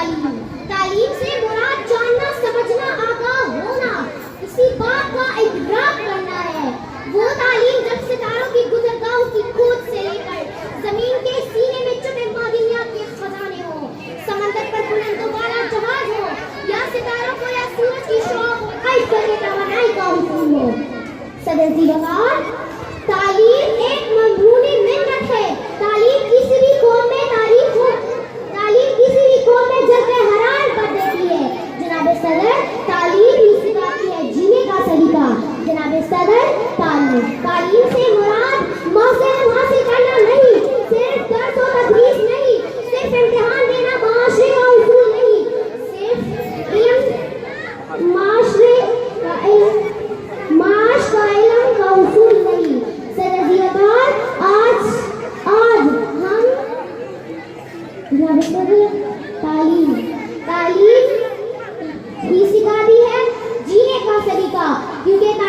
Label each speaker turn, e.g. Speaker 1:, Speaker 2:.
Speaker 1: تعلیم، تعلیم سے مراد جاننا سمجھنا آگاہ ہونا، اسی بات کا ادراک کرنا ہے۔ وہ تعلیم جب ستاروں کی گزرگاہوں کی کھوج سے لے کر زمین کے سینے میں چھپے معدنیات کے خزانے ہوں، سمندر پر بلند و بالا جہاز ہو، یا ستاروں کو یا سورج کی شعاع کو قید کر کے توانائی کا حصول ہو۔ صدر زیربغار، تعلیم ایک ممرونی منت ہے۔ تعلیم کسی بھی قوم میں تاریخ ہو، تعلیم کسی بھی قوم میں جذبہ حرام کر دیتی ہے۔ جناب صدر، تعلیم ہی سکھاتی ہے جینے کا سلیقہ۔ جناب صدر، تعلیم سے مراد محض علم حاصل کرنا نہیں، صرف درس و تدریس نہیں، صرف امتحان دینا معاشرے کا اصول نہیں، صرف علم معاشرے کا علم، معاش کا علم کا اصول نہیں۔ صدر زیربغار، آج ہم جناب صدر، تعلیم ہی سکھاتی ہے جینے کا سلیقہ، کیونکہ